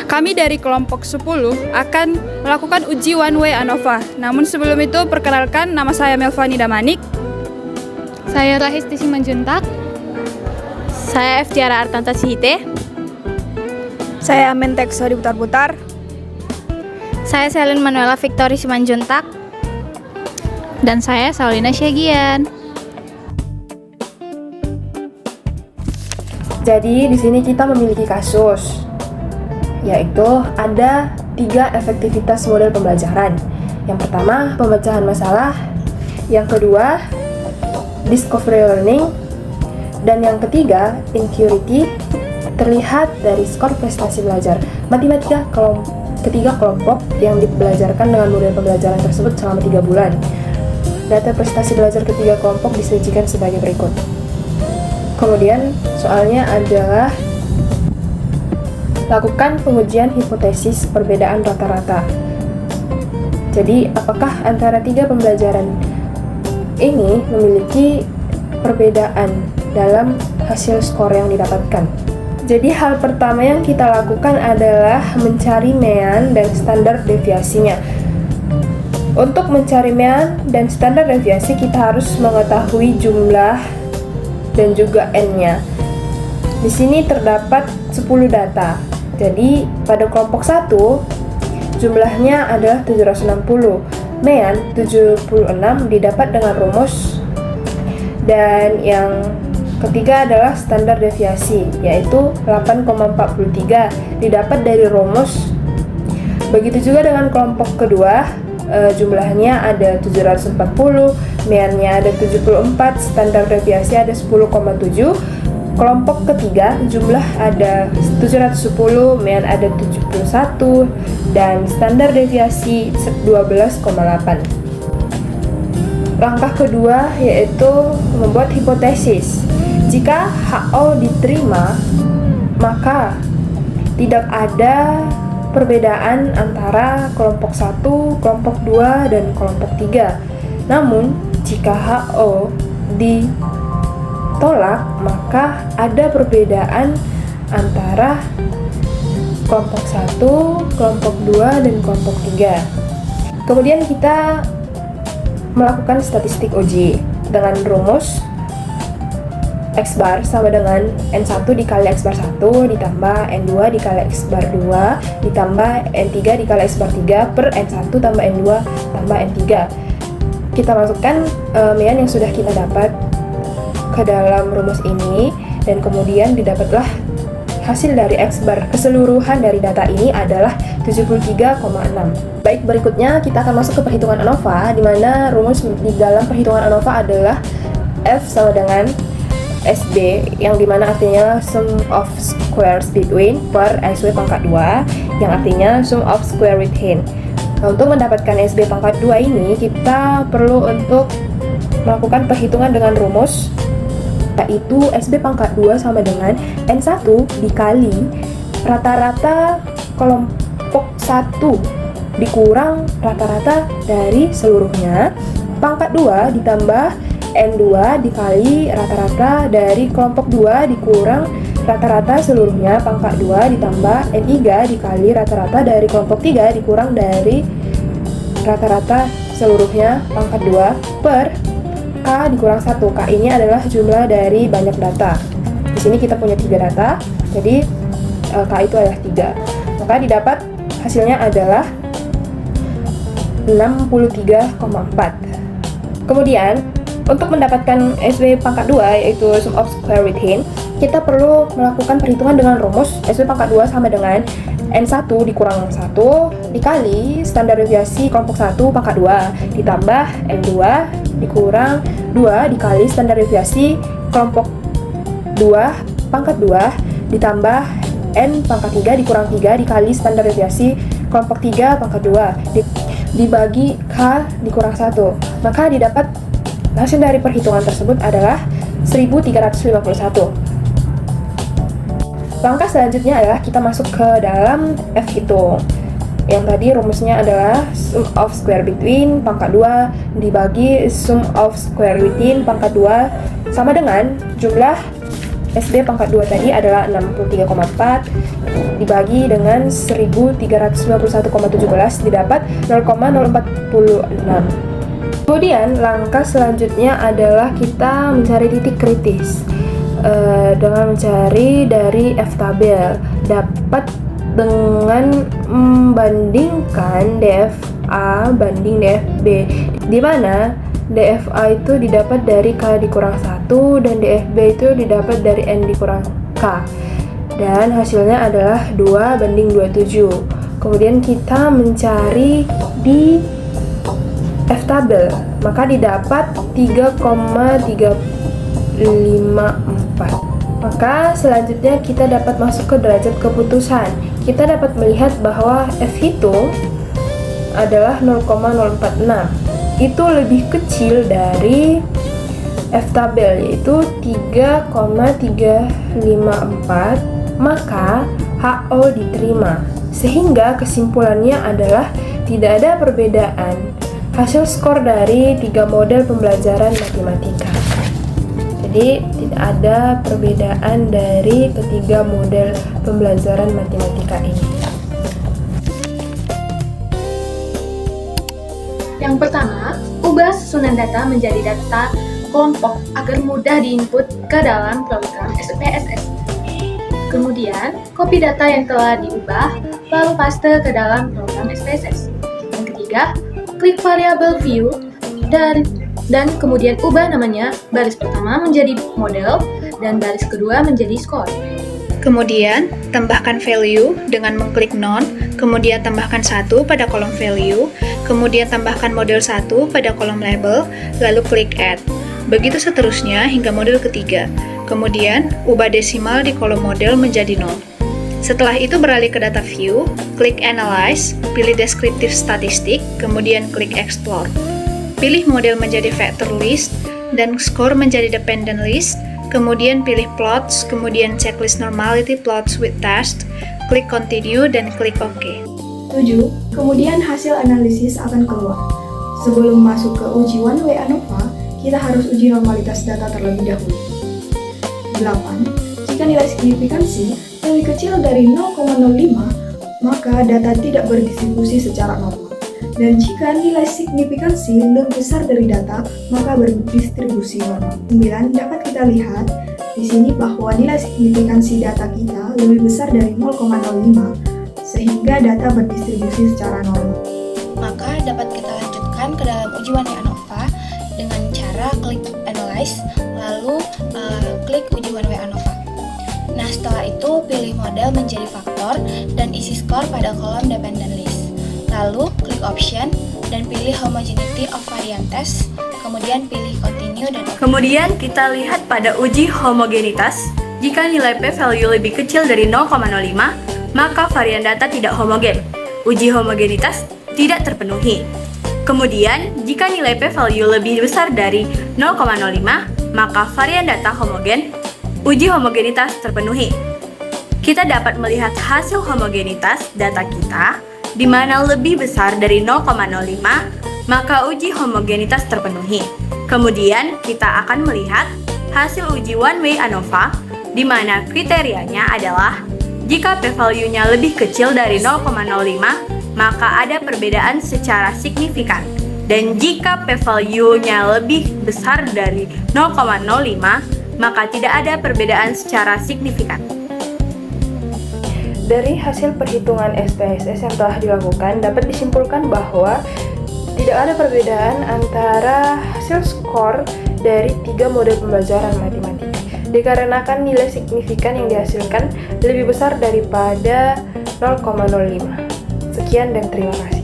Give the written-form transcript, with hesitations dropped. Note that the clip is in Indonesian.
Kami dari kelompok 10 akan melakukan uji one way ANOVA. Namun sebelum itu, perkenalkan, nama saya Melvani Damanik. Saya Rahesti Simanjuntak. Saya Eftiara Artanta Sihite. Saya Mentek Sodi Putar-Putar. Saya Selin Manuela Victory Simanjuntak. Dan saya Saulina Syagian. Jadi di sini kita memiliki kasus, yaitu ada 3 efektivitas model pembelajaran. Yang pertama, pemecahan masalah. Yang kedua, discovery learning. Dan yang ketiga, inquiry, terlihat dari skor prestasi belajar. Matematika ketiga kelompok yang dibelajarkan dengan model pembelajaran tersebut selama 3 bulan. Data prestasi belajar ketiga kelompok disajikan sebagai berikut. Kemudian soalnya adalah lakukan pengujian hipotesis perbedaan rata-rata. Jadi, apakah antara 3 pembelajaran ini memiliki perbedaan dalam hasil skor yang didapatkan? Jadi, hal pertama yang kita lakukan adalah mencari mean dan standar deviasinya. Untuk mencari mean dan standar deviasi, kita harus mengetahui jumlah dan juga n-nya. Di sini terdapat 10 data. Jadi pada kelompok 1 jumlahnya adalah 760. Mean 76 didapat dengan rumus. Dan yang ketiga adalah standar deviasi, yaitu 8,43 didapat dari rumus. Begitu juga dengan kelompok kedua, jumlahnya ada 740, mean-nya ada 74, standar deviasi ada 10,7. Kelompok ketiga jumlah ada 710, mean ada 71, dan standar deviasi 12,8. Langkah kedua yaitu membuat hipotesis. Jika HO diterima, maka tidak ada perbedaan antara kelompok 1, kelompok 2, dan kelompok 3. Namun, jika HO ditolak, maka ada perbedaan antara kelompok 1, kelompok 2, dan kelompok 3. Kemudian kita melakukan statistik uji dengan rumus X bar sama dengan N1 dikali X bar 1 ditambah N2 dikali X bar 2 ditambah N3 dikali X bar 3 per N1 tambah N2 tambah N3. Kita masukkan mean yang sudah kita dapat ke dalam rumus ini, dan kemudian didapatlah hasil dari X bar keseluruhan dari data ini adalah 73,6. Baik, berikutnya kita akan masuk ke perhitungan ANOVA, di mana rumus di dalam perhitungan ANOVA adalah F sama dengan SB, yang dimana artinya sum of squares between per SW pangkat 2, yang artinya sum of square within. Nah, untuk mendapatkan SB pangkat 2 ini, kita perlu untuk melakukan perhitungan dengan rumus, yaitu SB pangkat 2 sama dengan N1 dikali rata-rata kelompok 1 dikurang rata-rata dari seluruhnya, pangkat 2 ditambah N2 dikali rata-rata dari kelompok 2 dikurang rata-rata seluruhnya, pangkat 2 ditambah N3 dikali rata-rata dari kelompok 3 dikurang dari rata-rata seluruhnya, pangkat 2 per K dikurang 1. K ini adalah jumlah dari banyak data. Di sini kita punya 3 data, jadi K itu adalah 3. Maka didapat hasilnya adalah 63,4. Kemudian untuk mendapatkan SW pangkat 2, yaitu sum of square within, kita perlu melakukan perhitungan dengan rumus SW pangkat 2 sama dengan N1 dikurang 1 dikali standar deviasi kelompok 1 pangkat 2 ditambah N2 dikurang 2 dikali standar deviasi kelompok 2 pangkat 2 ditambah N pangkat 3 dikurang 3 dikali standar deviasi kelompok 3 pangkat 2 dibagi K dikurang 1. Maka didapat hasil dari perhitungan tersebut adalah 1351. Langkah selanjutnya adalah kita masuk ke dalam F hitung. Yang tadi rumusnya adalah sum of square between pangkat 2 dibagi sum of square within pangkat 2 sama dengan jumlah SD pangkat 2 tadi adalah 63,4 dibagi dengan 1391,17 didapat 0,046. Kemudian langkah selanjutnya adalah kita mencari titik kritis dengan mencari dari F-tabel, dapat dengan membandingkan DFA banding DFB, di mana DFA itu didapat dari K dikurang 1 dan DFB itu didapat dari N dikurang K, dan hasilnya adalah 2 banding 27. Kemudian kita mencari di F-tabel, maka didapat 3,354. Maka selanjutnya kita dapat masuk ke derajat keputusan. Kita dapat melihat bahwa F hitung adalah 0,046. Itu lebih kecil dari F-tabel, yaitu 3,354, maka HO diterima. Sehingga kesimpulannya adalah tidak ada perbedaan hasil skor dari 3 model pembelajaran matematika. Jadi tidak ada perbedaan dari ketiga model pembelajaran matematika ini. Yang pertama, ubah susunan data menjadi data kelompok agar mudah diinput ke dalam program SPSS. Kemudian, copy data yang telah diubah, lalu paste ke dalam program SPSS. Yang ketiga, klik variabel view dan kemudian ubah namanya baris pertama menjadi model dan baris kedua menjadi skor. Kemudian, tambahkan value dengan mengklik none, kemudian tambahkan 1 pada kolom value, kemudian tambahkan model 1 pada kolom label, lalu klik add. Begitu seterusnya hingga model ketiga. Kemudian, ubah desimal di kolom model menjadi 0. Setelah itu beralih ke data view, klik analyze, pilih descriptive statistik, kemudian klik explore. Pilih model menjadi vector list dan skor menjadi dependent list, kemudian pilih plots, kemudian checklist normality plots with test, klik continue dan klik OK. 7. Kemudian hasil analisis akan keluar. Sebelum masuk ke uji one way ANOVA, kita harus uji normalitas data terlebih dahulu. 8. Jika nilai signifikansi lebih kecil dari 0,05, maka data tidak berdistribusi secara normal. Dan jika nilai signifikansi lebih besar dari data, maka berdistribusi normal. 9. Dapat kita lihat di sini bahwa nilai signifikansi data kita lebih besar dari 0,05, sehingga data berdistribusi secara normal. Maka dapat kita lanjutkan ke dalam uji one way ANOVA dengan cara klik analyze, lalu klik uji one way ANOVA. Nah, setelah itu pilih model menjadi faktor dan isi skor pada kolom dependent list. Lalu klik option dan pilih homogeneity of variances, kemudian pilih continue dan OK. Kemudian kita lihat pada uji homogenitas. Jika nilai p-value lebih kecil dari 0,05, maka varian data tidak homogen. Uji homogenitas tidak terpenuhi. Kemudian, jika nilai p-value lebih besar dari 0,05, maka varian data homogen. Uji homogenitas terpenuhi. Kita dapat melihat hasil homogenitas data kita di mana lebih besar dari 0,05, maka uji homogenitas terpenuhi. Kemudian, kita akan melihat hasil uji one way ANOVA, di mana kriterianya adalah jika p-value-nya lebih kecil dari 0,05, maka ada perbedaan secara signifikan. Dan jika p-value-nya lebih besar dari 0,05, maka tidak ada perbedaan secara signifikan. Dari hasil perhitungan SPSS yang telah dilakukan, dapat disimpulkan bahwa tidak ada perbedaan antara hasil skor dari 3 model pembelajaran matematika, dikarenakan nilai signifikan yang dihasilkan lebih besar daripada 0,05. Sekian dan terima kasih.